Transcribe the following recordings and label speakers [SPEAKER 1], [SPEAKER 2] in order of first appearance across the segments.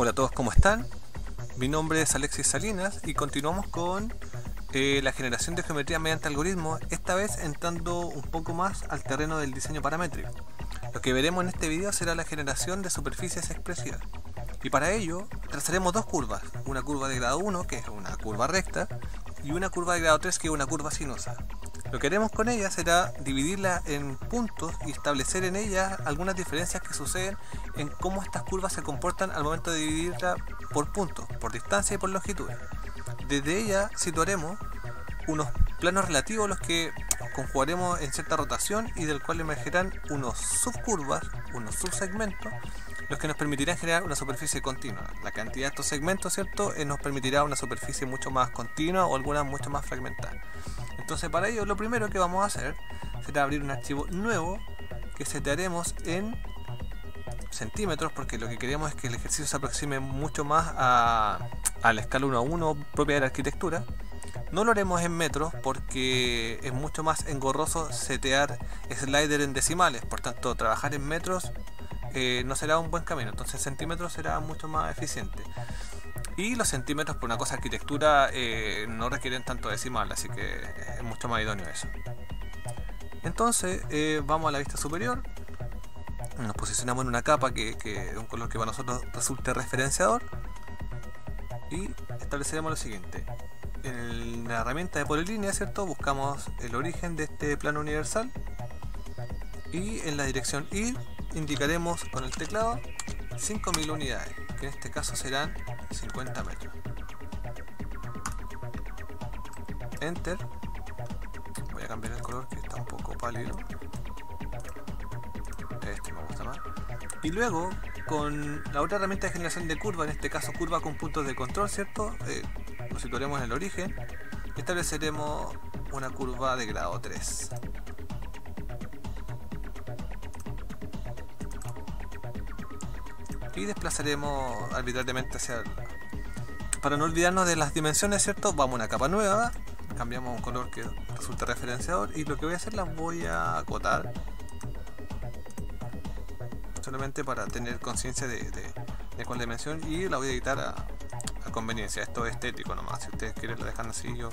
[SPEAKER 1] Hola a todos, ¿cómo están? Mi nombre es Alexis Salinas y continuamos con la generación de geometría mediante algoritmos, esta vez entrando un poco más al terreno del diseño paramétrico. Lo que veremos en este video será la generación de superficies expresivas. Y para ello trazaremos dos curvas, una curva de grado 1 que es una curva recta y una curva de grado 3 que es una curva sinuosa. Lo que haremos con ella será dividirla en puntos y establecer en ella algunas diferencias que suceden en cómo estas curvas se comportan al momento de dividirla por puntos, por distancia y por longitud. Desde ella situaremos unos planos relativos los que conjugaremos en cierta rotación y del cual emergerán unos subcurvas, unos subsegmentos, los que nos permitirán generar una superficie continua. La cantidad de estos segmentos, ¿cierto?, nos permitirá una superficie mucho más continua o algunas mucho más fragmentada. Entonces, para ello lo primero que vamos a hacer será abrir un archivo nuevo que setearemos en centímetros, porque lo que queremos es que el ejercicio se aproxime mucho más a la escala 1 a 1 propia de la arquitectura. No lo haremos en metros porque es mucho más engorroso setear slider en decimales, por tanto trabajar en metros no será un buen camino, entonces centímetros será mucho más eficiente. Y los centímetros, por una cosa de arquitectura, no requieren tanto decimal, así que es mucho más idóneo eso. Entonces vamos a la vista superior, nos posicionamos en una capa que es un color que para nosotros resulte referenciador y estableceremos lo siguiente. En la herramienta de polilínea, ¿cierto?, buscamos el origen de este plano universal y en la dirección Y indicaremos con el teclado 5000 unidades, que en este caso serán 50 metros. Enter. Voy a cambiar el color que está un poco pálido. Este me gusta más. Y luego, con la otra herramienta de generación de curva, en este caso curva con puntos de control, ¿cierto?, lo situaremos en el origen y estableceremos una curva de grado 3. Y desplazaremos arbitrariamente hacia el... Para no olvidarnos de las dimensiones, ¿cierto?, vamos a una capa nueva, cambiamos un color que resulte referenciador y lo que voy a hacer, las voy a acotar solamente para tener conciencia de cuál dimensión, y la voy a editar a conveniencia. Esto es estético nomás, si ustedes quieren lo dejan así, yo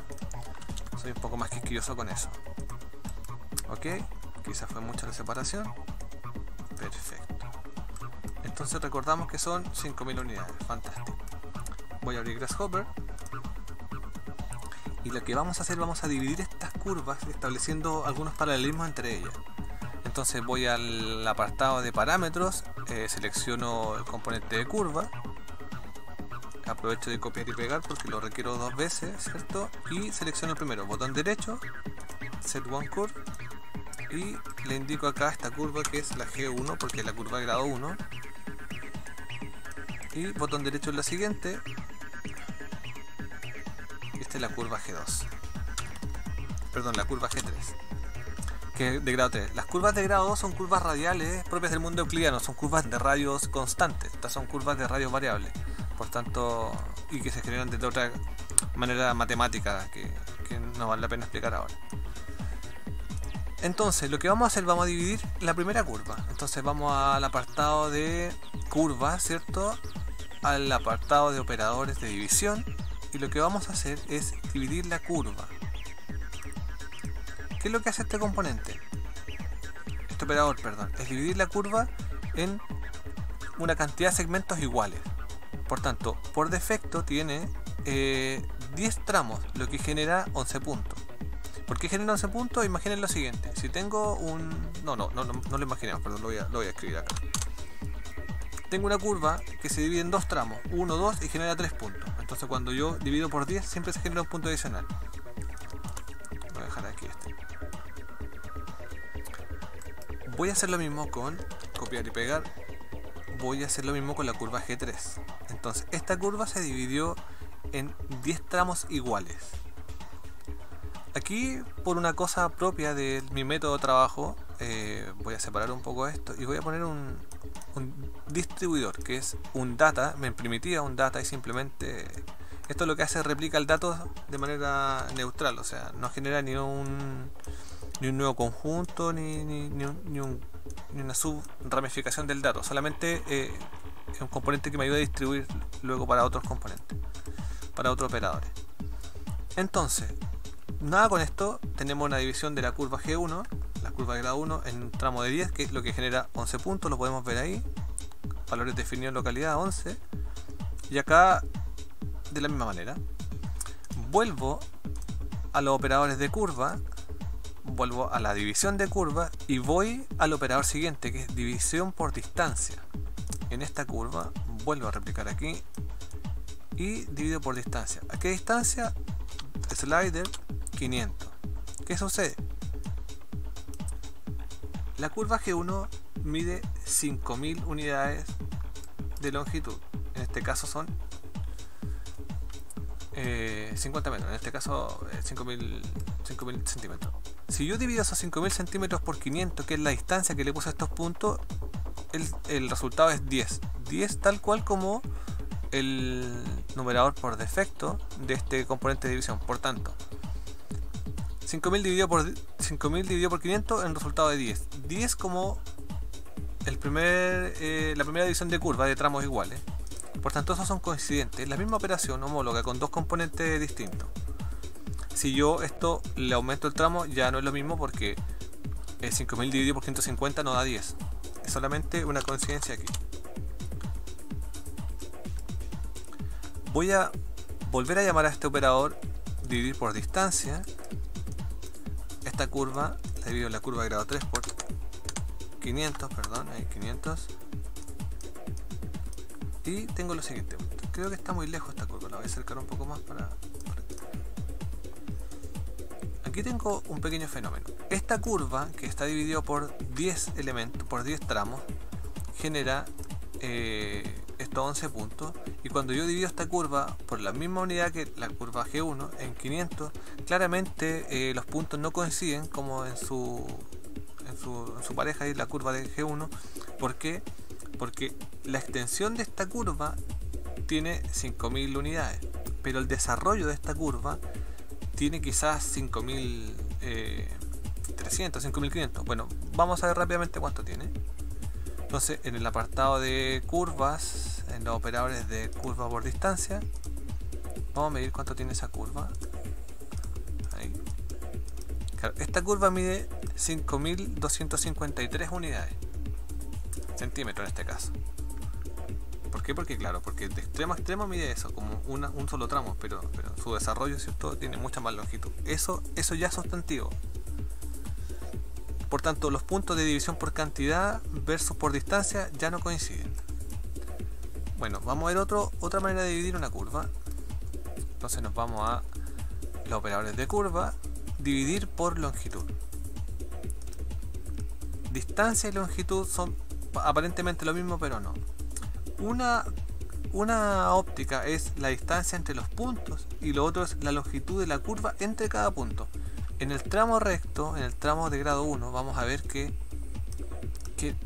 [SPEAKER 1] soy un poco más quisquilloso con eso. Ok, quizás fue mucha la separación. Perfecto. Entonces recordamos que son 5000 unidades, fantástico. Voy a abrir Grasshopper y lo que vamos a hacer, vamos a dividir estas curvas estableciendo algunos paralelismos entre ellas. Entonces voy al apartado de parámetros, selecciono el componente de curva, aprovecho de copiar y pegar porque lo requiero dos veces, ¿cierto? Y selecciono el primero, botón derecho, Set One Curve, y le indico acá esta curva que es la G1 porque es la curva de grado 1. Y botón derecho en la siguiente. Esta es la curva G2. Perdón, la curva G3. Que es de grado 3. Las curvas de grado 2 son curvas radiales propias del mundo euclidiano. Son curvas de radios constantes. Estas son curvas de radios variables. Por tanto, y que se generan de otra manera matemática que no vale la pena explicar ahora. Entonces, lo que vamos a hacer, vamos a dividir la primera curva. Entonces vamos al apartado de curvas, ¿cierto?, al apartado de operadores de división, y lo que vamos a hacer es dividir la curva. ¿Qué es lo que hace este componente? Este operador, perdón, es dividir la curva en una cantidad de segmentos iguales. Por tanto, por defecto tiene 10 tramos, lo que genera 11 puntos. ¿Por qué genera 11 puntos? Imaginen lo siguiente. Si tengo un... No lo imaginemos, perdón, lo voy a escribir acá. Tengo una curva que se divide en dos tramos, 1, 2, y genera 3 puntos. Entonces cuando yo divido por 10 siempre se genera un punto adicional. Voy a dejar aquí este. Voy a hacer lo mismo con copiar y pegar. Voy a hacer lo mismo con la curva G3. Entonces esta curva se dividió en 10 tramos iguales. Aquí, por una cosa propia de mi método de trabajo, voy a separar un poco esto y voy a poner un distribuidor que es un data, me primitiva un data, y simplemente esto lo que hace es replica el dato de manera neutral, o sea, no genera ni un nuevo conjunto ni una subramificación del dato, solamente es un componente que me ayuda a distribuir luego para otros componentes, para otros operadores. Entonces, nada, con esto tenemos una división de la curva G1, la curva de grado 1, en un tramo de 10, que es lo que genera 11 puntos, lo podemos ver ahí, valores definidos en localidad 11, y acá de la misma manera. Vuelvo a los operadores de curva, vuelvo a la división de curva y voy al operador siguiente, que es división por distancia. En esta curva vuelvo a replicar aquí y divido por distancia. ¿A qué distancia? Slider 500. ¿Qué sucede? La curva G1 mide 5000 unidades de longitud. En este caso son 50 metros. En este caso 5000 centímetros. Si yo divido esos 5000 centímetros por 500, que es la distancia que le puse a estos puntos, el resultado es 10. 10 tal cual como el numerador por defecto de este componente de división. Por tanto, 5000 dividido por 500 en resultado de 10. 10 como la primera división de curva de tramos iguales. Por tanto, esos son coincidentes. La misma operación homóloga con dos componentes distintos. Si yo esto le aumento el tramo, ya no es lo mismo, porque 5000 dividido por 150 no da 10. Es solamente una coincidencia aquí. Voy a volver a llamar a este operador dividir por distancia. Esta curva la divido en la curva de grado 3 por 500, perdón, ahí 500. Y tengo lo siguiente. Creo que está muy lejos esta curva, la voy a acercar un poco más para... Aquí tengo un pequeño fenómeno. Esta curva, que está dividida por 10 elementos, por 10 tramos, genera estos 11 puntos. Y cuando yo divido esta curva por la misma unidad que la curva G1 en 500, claramente los puntos no coinciden como en su pareja y la curva de G1. ¿Por qué? Porque la extensión de esta curva tiene 5000 unidades, pero el desarrollo de esta curva tiene quizás 5300, 5500. Bueno, vamos a ver rápidamente cuánto tiene. Entonces, en el apartado de curvas, en los operadores de curva por distancia, vamos a medir cuánto tiene esa curva. Ahí. Claro, esta curva mide 5253 unidades, centímetros en este caso. ¿Por qué? Porque claro, porque de extremo a extremo mide eso, como un solo tramo, pero su desarrollo, ¿cierto?, tiene mucha más longitud. Eso ya es sustantivo. Por tanto, los puntos de división por cantidad versus por distancia ya no coinciden. Bueno, vamos a ver otra manera de dividir una curva. Entonces nos vamos a los operadores de curva, dividir por longitud. Distancia y longitud son aparentemente lo mismo, pero no. Una óptica es la distancia entre los puntos y lo otro es la longitud de la curva entre cada punto. En el tramo recto, en el tramo de grado 1, vamos a ver que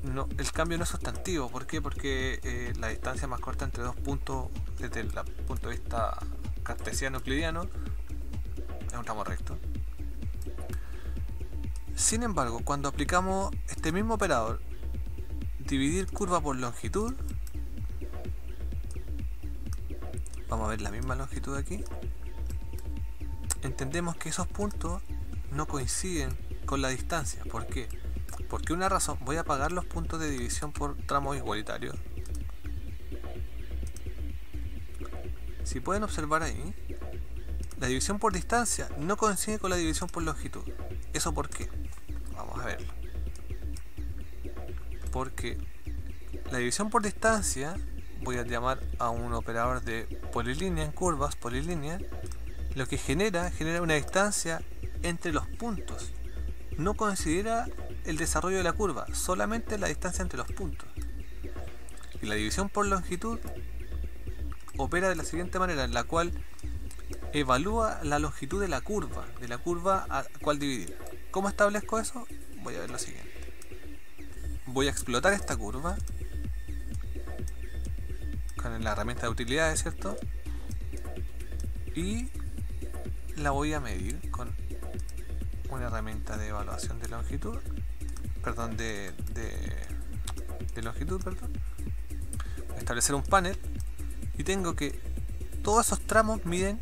[SPEAKER 1] no, el cambio no es sustantivo. ¿Por qué? Porque la distancia más corta entre dos puntos desde el punto de vista cartesiano-euclidiano es un tramo recto. Sin embargo, cuando aplicamos este mismo operador, dividir curva por longitud, vamos a ver la misma longitud aquí, entendemos que esos puntos no coinciden con la distancia. ¿Por qué? Porque una razón, voy a apagar los puntos de división por tramos igualitarios. Si pueden observar ahí, la división por distancia no coincide con la división por longitud. ¿Eso por qué? Vamos a verlo. Porque la división por distancia, voy a llamar a un operador de polilínea en curvas, polilínea, lo que genera una distancia entre los puntos. No considera el desarrollo de la curva, solamente la distancia entre los puntos. Y la división por longitud opera de la siguiente manera, en la cual evalúa la longitud de la curva a cual dividir. ¿Cómo establezco eso? Voy a ver lo siguiente. Voy a explotar esta curva con la herramienta de utilidades, ¿cierto? Y la voy a medir con una herramienta de evaluación de longitud, perdón, de longitud, perdón. establecer un panel y tengo que todos esos tramos miden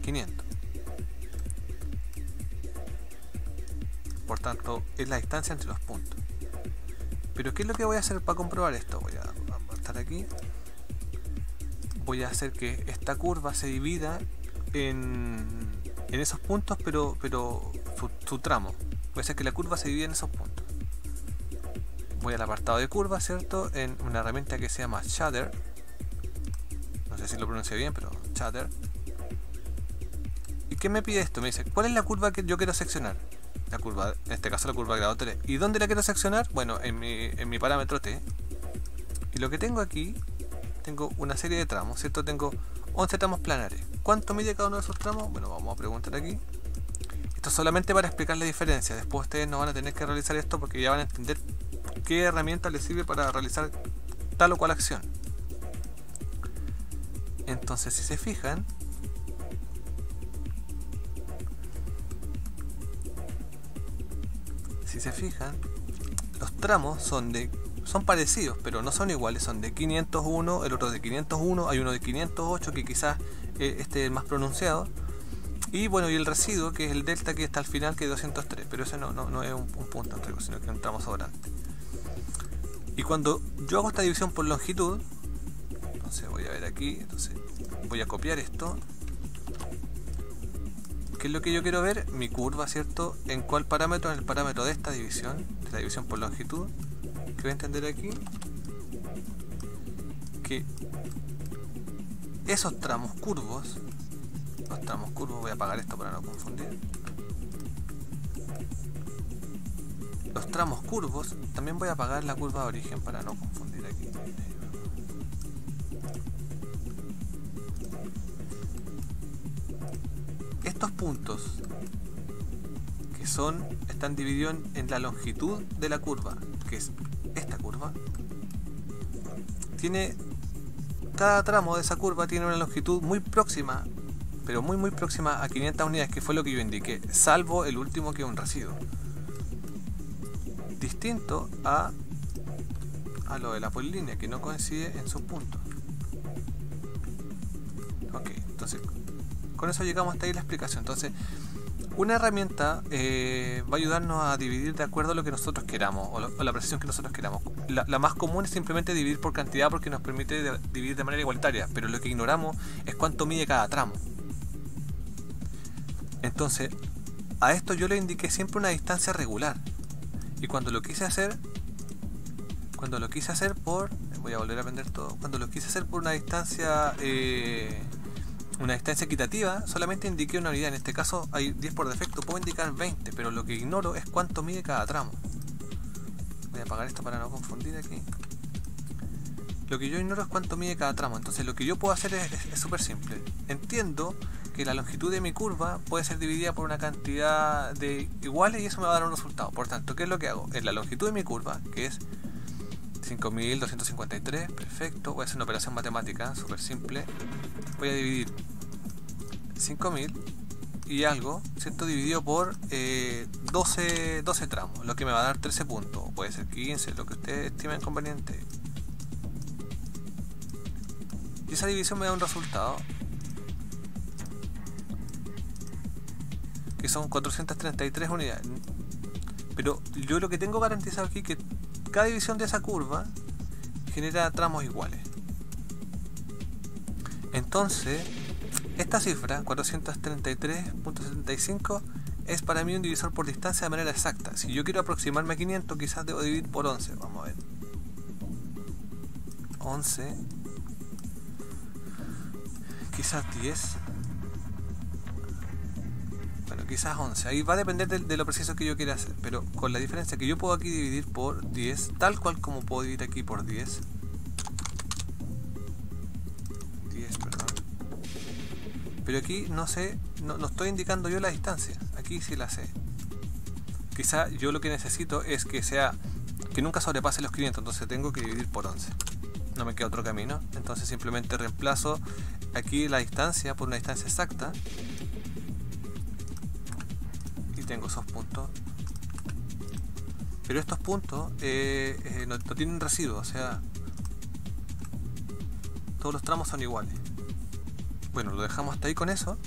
[SPEAKER 1] 500. Por tanto, es la distancia entre los puntos. Pero ¿qué es lo que voy a hacer para comprobar esto? Voy a estar aquí. Voy a hacer que esta curva se divida en esos puntos, pero su tramo. Voy a hacer que la curva se divida en esos puntos. Voy al apartado de curva, ¿cierto? En una herramienta que se llama Shader. No sé si lo pronuncio bien, pero Shader. ¿Y qué me pide esto? Me dice, ¿cuál es la curva que yo quiero seccionar? La curva, en este caso la curva grado 3. ¿Y dónde la quiero seccionar? Bueno, en mi parámetro T. Y lo que tengo aquí, tengo una serie de tramos, ¿cierto? Tengo 11 tramos planares. ¿Cuánto mide cada uno de esos tramos? Bueno, vamos a preguntar aquí. Esto es solamente para explicar la diferencia. Después ustedes no van a tener que realizar esto porque ya van a entender qué herramienta les sirve para realizar tal o cual acción. Entonces, si se fijan, los tramos son parecidos, pero no son iguales. Son de 501, el otro de 501, hay uno de 508 que quizás este es más pronunciado. Y bueno, y el residuo, que es el delta, que está al final, que es 203, pero ese no es un punto entre, sino que es un tramo sobrante. Y cuando yo hago esta división por longitud, entonces voy a ver aquí, entonces voy a copiar esto. ¿Qué es lo que yo quiero ver? Mi curva, ¿cierto? ¿En cuál parámetro? En el parámetro de esta división, de la división por longitud. Que voy a entender aquí que esos tramos curvos, voy a apagar esto para no confundir. Los tramos curvos, también voy a apagar la curva de origen para no confundir aquí. Estos puntos que están divididos en la longitud de la curva, que es esta curva, cada tramo de esa curva tiene una longitud muy próxima, pero muy próxima a 500 unidades, que fue lo que yo indiqué, salvo el último, que es un residuo. Distinto a lo de la polilínea, que no coincide en sus puntos. Ok, entonces con eso llegamos hasta ahí la explicación. Entonces, una herramienta va a ayudarnos a dividir de acuerdo a lo que nosotros queramos, o la precisión que nosotros queramos. La más común es simplemente dividir por cantidad, porque nos permite dividir de manera igualitaria, pero lo que ignoramos es cuánto mide cada tramo. Entonces, a esto yo le indiqué siempre una distancia regular. Y cuando lo quise hacer por... Voy a volver a aprender todo. Cuando lo quise hacer por una distancia equitativa, solamente indiqué una unidad. En este caso hay 10 por defecto, puedo indicar 20, pero lo que ignoro es cuánto mide cada tramo. Voy a apagar esto para no confundir aquí. Lo que yo ignoro es cuánto mide cada tramo. Entonces lo que yo puedo hacer es súper simple. Entiendo que la longitud de mi curva puede ser dividida por una cantidad de iguales y eso me va a dar un resultado. Por tanto, ¿qué es lo que hago? En la longitud de mi curva, que es 5253, perfecto, voy a hacer una operación matemática súper simple. Voy a dividir 5000 y algo, ¿cierto? Dividido por 12 tramos, lo que me va a dar 13 puntos, o puede ser 15, lo que ustedes estimen conveniente. Y esa división me da un resultado que son 433 unidades. Pero yo lo que tengo garantizado aquí es que cada división de esa curva genera tramos iguales. Entonces, esta cifra, 433.75, es para mí un divisor por distancia de manera exacta. Si yo quiero aproximarme a 500, quizás debo dividir por 11. Vamos a ver. 11. Quizás 10. Bueno, quizás 11. Ahí va a depender de lo preciso que yo quiera hacer. Pero con la diferencia que yo puedo aquí dividir por 10, tal cual como puedo dividir aquí por 10. 10, perdón. Pero aquí no sé, no estoy indicando yo la distancia. Aquí sí la sé. Quizá yo lo que necesito es que nunca sobrepase los 500. Entonces tengo que dividir por 11. No me queda otro camino. Entonces simplemente reemplazo aquí la distancia por una distancia exacta. Y tengo esos puntos. Pero estos puntos no tienen residuo. O sea, todos los tramos son iguales. Bueno, lo dejamos hasta ahí con eso.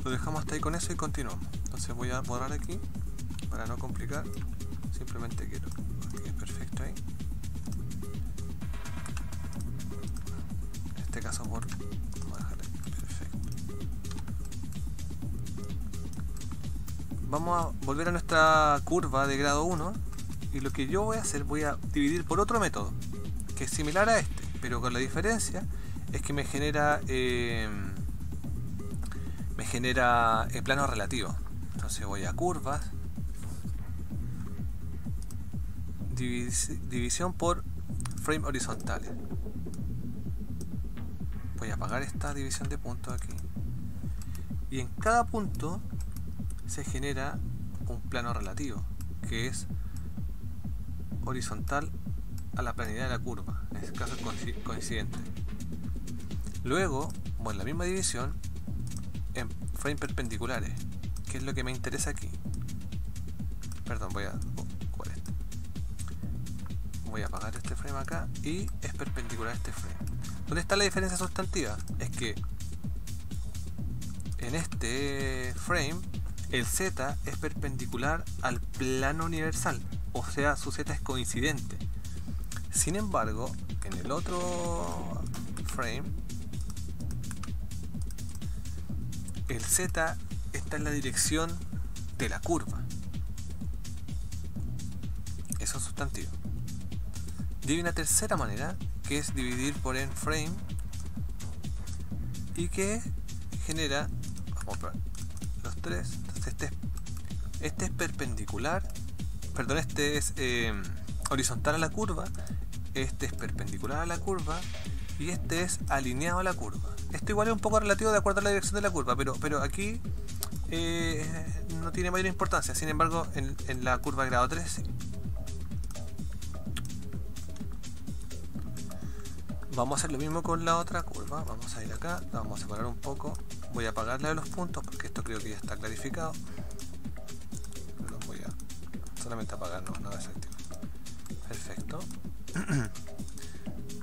[SPEAKER 1] Lo dejamos hasta ahí con eso y continuamos. Entonces voy a borrar aquí para no complicar. Simplemente quiero. Ok, perfecto ahí. En este caso vamos a dejar ahí. Perfecto. Vamos a volver a nuestra curva de grado 1. Y lo que yo voy a hacer, voy a dividir por otro método que es similar a este, pero con la diferencia es que me genera plano relativo. Entonces voy a curvas, división por frame horizontales. Voy a apagar esta división de puntos aquí, y en cada punto se genera un plano relativo que es horizontal a la planidad de la curva, en este caso es coincidente. Luego, en la misma división, en frames perpendiculares, que es lo que me interesa aquí. Perdón, voy a apagar este frame acá, y es perpendicular a este frame. ¿Dónde está la diferencia sustantiva? Es que en este frame el Z es perpendicular al plano universal, o sea, su Z es coincidente. Sin embargo, en el otro frame, el Z está en la dirección de la curva. Eso es sustantivo. Y hay una tercera manera, que es dividir por en frame, y que genera, vamos a ver, los tres. Entonces este es perpendicular, perdón, este es horizontal a la curva, este es perpendicular a la curva, y este es alineado a la curva. Esto igual es un poco relativo de acuerdo a la dirección de la curva, pero aquí no tiene mayor importancia. Sin embargo, en la curva de grado 3 sí. Vamos a hacer lo mismo con la otra curva. Vamos a ir acá, la vamos a separar un poco. Voy a apagar la de los puntos porque esto creo que ya está clarificado. Pero voy a solamente apagar, no desactivar. Perfecto.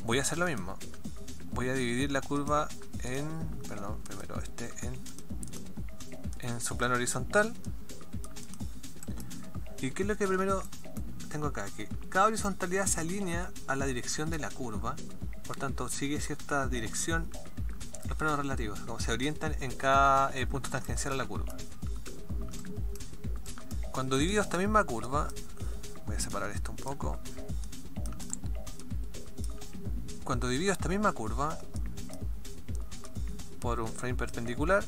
[SPEAKER 1] Voy a hacer lo mismo. Voy a dividir la curva en, perdón, primero en su plano horizontal. ¿Y qué es lo que primero tengo acá? Que cada horizontalidad se alinea a la dirección de la curva. Por tanto, sigue cierta dirección los planos relativos, como se orientan en cada punto tangencial a la curva. Cuando divido esta misma curva, voy a separar esto un poco. Cuando divido esta misma curva por un frame perpendicular,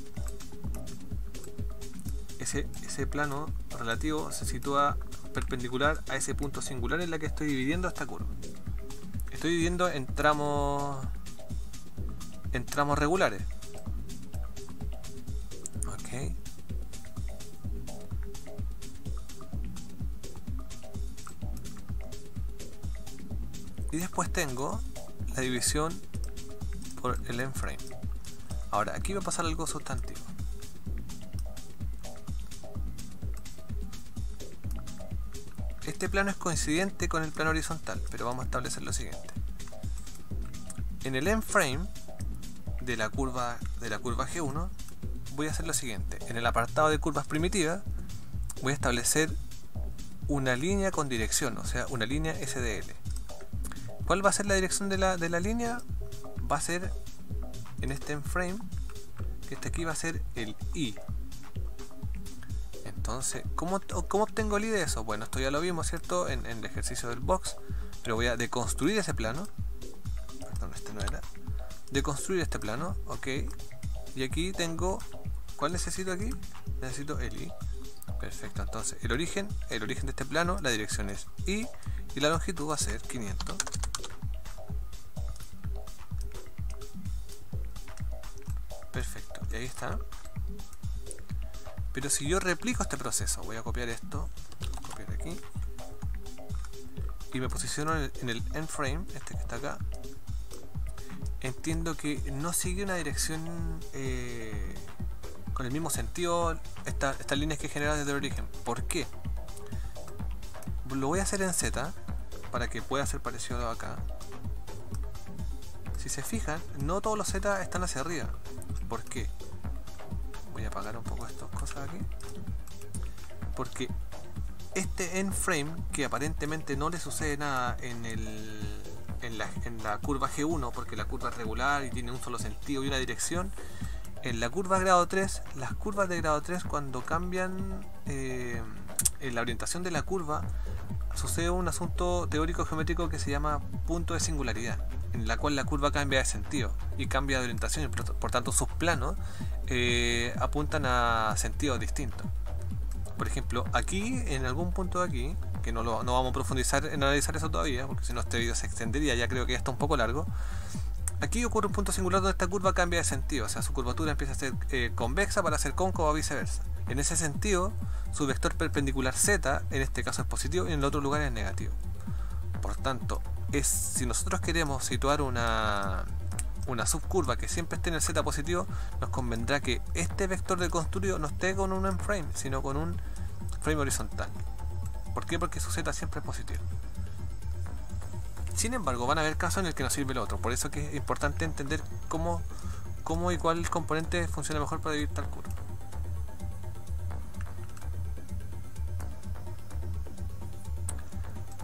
[SPEAKER 1] ese plano relativo se sitúa perpendicular a ese punto singular en la que estoy dividiendo esta curva. Estoy dividiendo en tramos regulares. Ok. Y después tengo la división por el end frame. Ahora, aquí va a pasar algo sustantivo. Este plano es coincidente con el plano horizontal, pero vamos a establecer lo siguiente. En el end frame de la curva G1 voy a hacer lo siguiente. En el apartado de curvas primitivas voy a establecer una línea con dirección, o sea, una línea SDL. ¿Cuál va a ser la dirección de la línea? Va a ser en este end frame, que este aquí va a ser el I. Entonces, ¿cómo obtengo el I de eso? Bueno, esto ya lo vimos, ¿cierto? En el ejercicio del box, pero voy a deconstruir ese plano. Perdón, este no era. Deconstruir este plano, ok. Y aquí tengo, ¿cuál necesito aquí? Necesito el I. Perfecto, entonces el origen de este plano, la dirección es I y la longitud va a ser 500. Perfecto, y ahí está. Pero si yo replico este proceso, voy a copiar esto, copiar aquí, y me posiciono en el end frame, este que está acá, entiendo que no sigue una dirección con el mismo sentido estas líneas que genera desde el origen. ¿Por qué? Lo voy a hacer en Z para que pueda ser parecido a acá. Si se fijan, no todos los Z están hacia arriba. ¿Por qué? Voy a apagar un poco estas cosas aquí. Porque este end frame, que aparentemente no le sucede nada en la curva G1, porque la curva es regular y tiene un solo sentido y una dirección. En la curva grado 3, las curvas de grado 3, cuando cambian en la orientación de la curva, sucede un asunto teórico geométrico que se llama punto de singularidad, en la cual la curva cambia de sentido y cambia de orientación, y por tanto sus planos apuntan a sentidos distintos. Por ejemplo, aquí, en algún punto de aquí, que no vamos a profundizar en analizar eso todavía, porque si no este video se extendería, ya creo que ya está un poco largo. Aquí ocurre un punto singular donde esta curva cambia de sentido, o sea, su curvatura empieza a ser convexa para ser cóncava o viceversa. En ese sentido, su vector perpendicular z, en este caso es positivo y en el otro lugar es negativo. Por tanto, si nosotros queremos situar una subcurva que siempre esté en el z positivo, nos convendrá que este vector de construido no esté con un end frame, sino con un frame horizontal. ¿Por qué? Porque su z siempre es positivo. Sin embargo, van a haber casos en el que nos sirve el otro. Por eso que es importante entender cómo y cuál componente funciona mejor para dividir tal curva.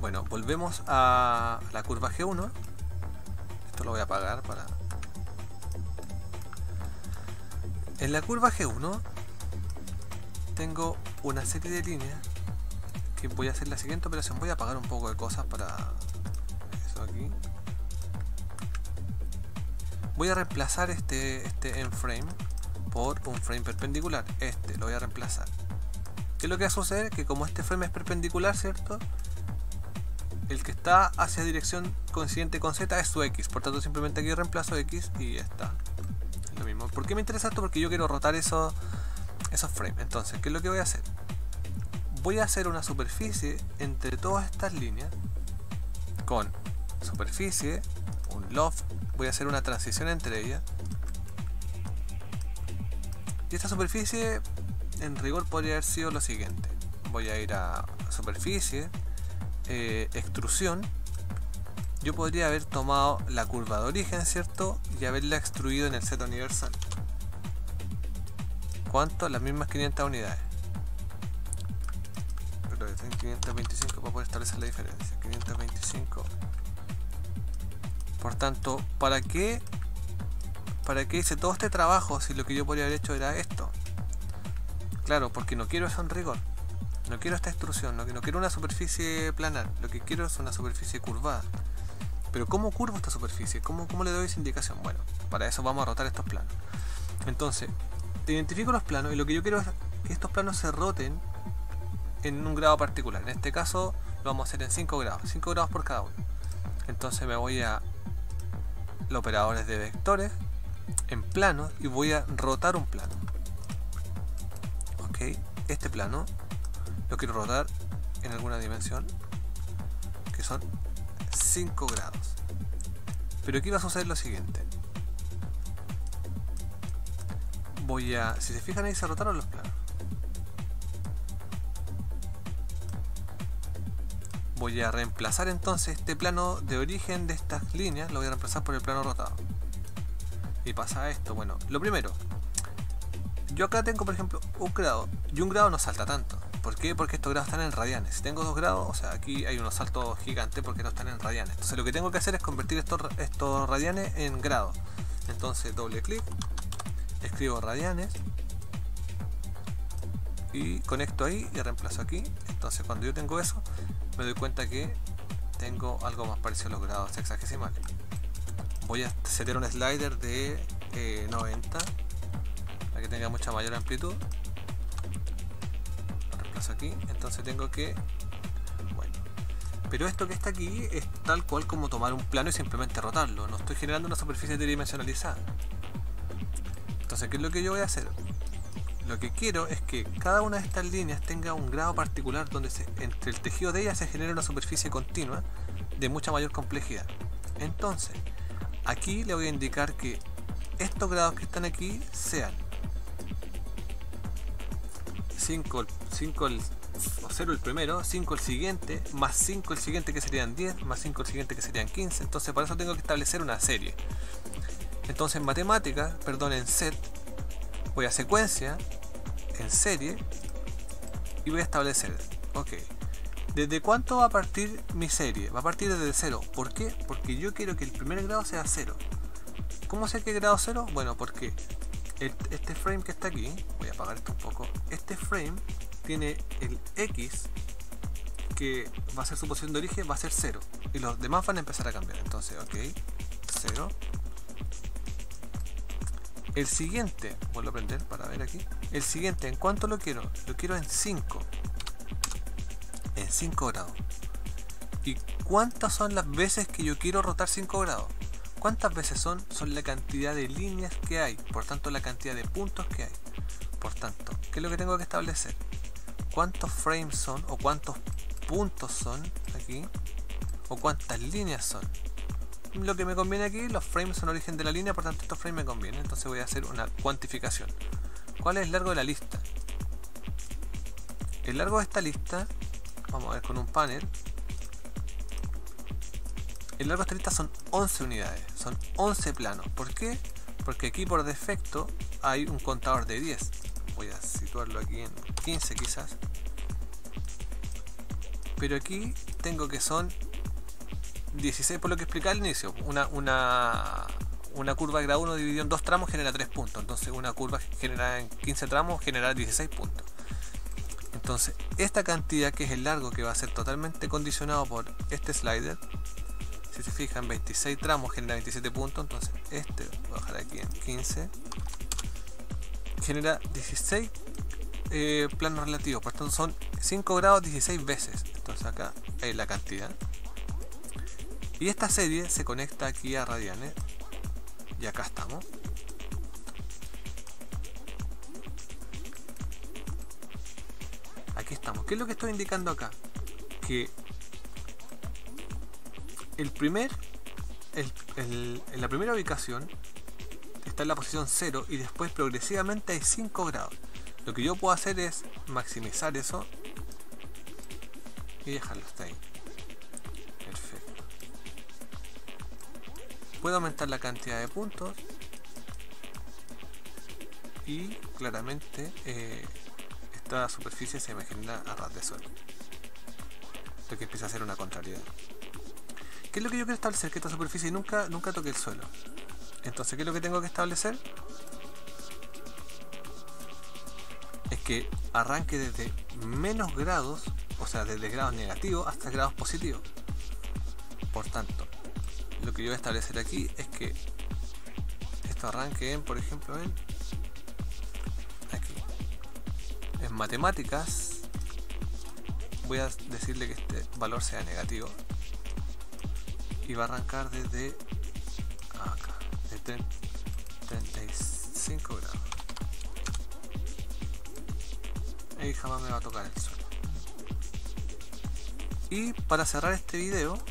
[SPEAKER 1] Bueno, volvemos a la curva G1. Esto lo voy a apagar para... En la curva G1 tengo una serie de líneas que voy a hacer la siguiente operación. Voy a apagar un poco de cosas para... eso aquí. Voy a reemplazar este end frame por un frame perpendicular. Lo voy a reemplazar. ¿Qué es lo que va a suceder? Que como este frame es perpendicular, ¿cierto? El que está hacia dirección coincidente con Z es su X. Por tanto, simplemente aquí reemplazo X y ya está. Es lo mismo. ¿Por qué me interesa esto? Porque yo quiero rotar esos frames. Entonces, ¿qué es lo que voy a hacer? Voy a hacer una superficie entre todas estas líneas con superficie, un loft. Voy a hacer una transición entre ellas. Y esta superficie, en rigor, podría haber sido lo siguiente. Voy a ir a superficie, extrusión. Yo podría haber tomado la curva de origen, ¿cierto? Y haberla extruido en el Z universal. ¿Cuánto? Las mismas 500 unidades. Pero en 525 para poder establecer la diferencia. 525. Por tanto, ¿para qué hice todo este trabajo si lo que yo podría haber hecho era esto? Claro, porque no quiero eso en rigor. No quiero esta extrusión, no quiero una superficie planar. Lo que quiero es una superficie curvada. Pero ¿cómo curvo esta superficie? ¿Cómo le doy esa indicación? Bueno, para eso vamos a rotar estos planos. Entonces, identifico los planos y lo que yo quiero es que estos planos se roten en un grado particular. En este caso lo vamos a hacer en 5 grados. 5 grados por cada uno. Entonces me voy a los operadores de vectores, en plano, y voy a rotar un plano. Ok, este plano lo quiero rotar en alguna dimensión que son 5 grados. Pero aquí va a suceder lo siguiente. Si se fijan ahí, se rotaron los planos. Voy a reemplazar entonces este plano de origen de estas líneas, lo voy a reemplazar por el plano rotado. Y pasa esto. Bueno, lo primero, yo acá tengo por ejemplo un grado, y un grado no salta tanto. ¿Por qué? Porque estos grados están en radianes. Si tengo 2 grados, o sea, aquí hay unos saltos gigantes porque no están en radianes. Entonces lo que tengo que hacer es convertir estos radianes en grados. Entonces doble clic, escribo radianes y conecto ahí y reemplazo aquí. Entonces cuando yo tengo eso, me doy cuenta que tengo algo más parecido a los grados hexagesimales. Voy a setear un slider de 90 para que tenga mucha mayor amplitud. Lo reemplazo aquí. Entonces tengo que... bueno. Pero esto que está aquí es tal cual como tomar un plano y simplemente rotarlo. No estoy generando una superficie tridimensionalizada. Entonces, ¿qué es lo que yo voy a hacer? Lo que quiero es que cada una de estas líneas tenga un grado particular donde entre el tejido de ellas se genere una superficie continua de mucha mayor complejidad. Entonces, aquí le voy a indicar que estos grados que están aquí sean 5 0 el primero, 5 el siguiente, más 5 el siguiente que serían 10, más 5 el siguiente que serían 15. Entonces para eso tengo que establecer una serie. Entonces en matemáticas, perdón, en set, voy a secuencia, en serie, y voy a establecer, ok, ¿desde cuánto va a partir mi serie? Va a partir desde 0. ¿Por qué? Porque yo quiero que el primer grado sea 0. ¿Cómo sé que grado 0? Bueno, porque este frame que está aquí, voy a apagar esto un poco, este frame tiene el X, que va a ser su posición de origen, va a ser 0. Y los demás van a empezar a cambiar. Entonces, ok, 0. El siguiente, vuelvo a prender para ver aquí. El siguiente, ¿en cuánto lo quiero? Lo quiero en 5. En 5 grados. ¿Y cuántas son las veces que yo quiero rotar 5 grados? ¿Cuántas veces son? Son la cantidad de líneas que hay, por tanto la cantidad de puntos que hay. Por tanto, ¿qué es lo que tengo que establecer? ¿Cuántos frames son o cuántos puntos son aquí? ¿O cuántas líneas son? Lo que me conviene aquí, los frames son origen de la línea, por tanto estos frames me convienen. Entonces voy a hacer una cuantificación. ¿Cuál es el largo de la lista? El largo de esta lista, vamos a ver con un panel. El largo de esta lista son 11 unidades, son 11 planos. ¿Por qué? Porque aquí por defecto hay un contador de 10. Voy a situarlo aquí en 15 quizás. Pero aquí tengo que son 16, por lo que explicaba al inicio. Una curva de grado 1 dividido en 2 tramos genera 3 puntos. Entonces una curva generada en 15 tramos genera 16 puntos. Entonces esta cantidad, que es el largo, que va a ser totalmente condicionado por este slider. Si se fijan, 26 tramos genera 27 puntos. Entonces este, voy a bajar aquí en 15, genera 16 planos relativos. Por tanto son 5 grados 16 veces. Entonces acá hay la cantidad. Y esta serie se conecta aquí a radianes. Y acá estamos. Aquí estamos. ¿Qué es lo que estoy indicando acá? Que en la primera ubicación está en la posición 0 y después progresivamente hay 5 grados. Lo que yo puedo hacer es maximizar eso y dejarlo hasta ahí. Perfecto. Puedo aumentar la cantidad de puntos y claramente esta superficie se me genera a ras de suelo, lo que empieza a ser una contrariedad. ¿Qué es lo que yo quiero establecer? Que esta superficie nunca toque el suelo. Entonces, ¿qué es lo que tengo que establecer? Es que arranque desde menos grados, o sea, desde grados negativos hasta grados positivos. Por tanto, lo que yo voy a establecer aquí es que esto arranque en, por ejemplo, aquí. En matemáticas, voy a decirle que este valor sea negativo. Y va a arrancar desde acá, de 35 grados. Ahí jamás me va a tocar el suelo. Y para cerrar este video,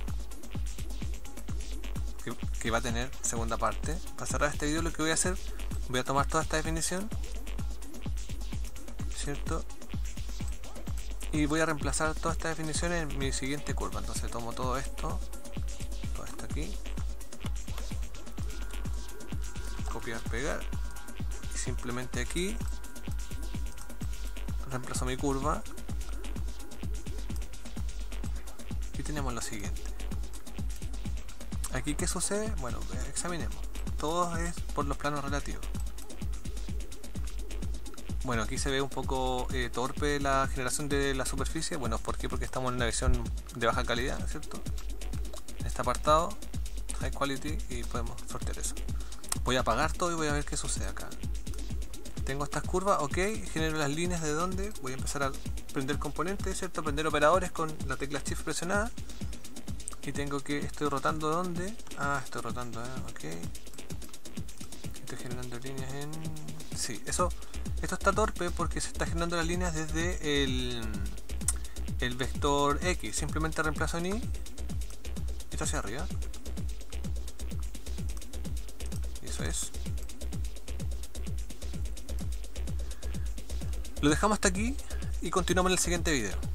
[SPEAKER 1] que va a tener segunda parte, para cerrar este video lo que voy a hacer, voy a tomar toda esta definición, ¿cierto? Y voy a reemplazar toda esta definición en mi siguiente curva. Entonces tomo todo esto aquí, copiar, pegar, y simplemente aquí reemplazo mi curva y tenemos lo siguiente. Aquí, ¿qué sucede? Bueno, examinemos. Todo es por los planos relativos. Bueno, aquí se ve un poco torpe la generación de la superficie. Bueno, ¿por qué? Porque estamos en una versión de baja calidad, ¿cierto? Este apartado, High Quality, y podemos sortear eso. Voy a apagar todo y voy a ver qué sucede acá. Tengo estas curvas, ok, genero las líneas de donde voy a empezar a prender componentes, ¿cierto? Prender operadores con la tecla Shift presionada. Y tengo que, estoy rotando ¿dónde? Ah, estoy rotando, ok. Estoy generando líneas en... Sí, esto está torpe porque se está generando las líneas desde el vector X. Simplemente reemplazo en Y. Esto hacia arriba. Y eso es. Lo dejamos hasta aquí. y continuamos en el siguiente video.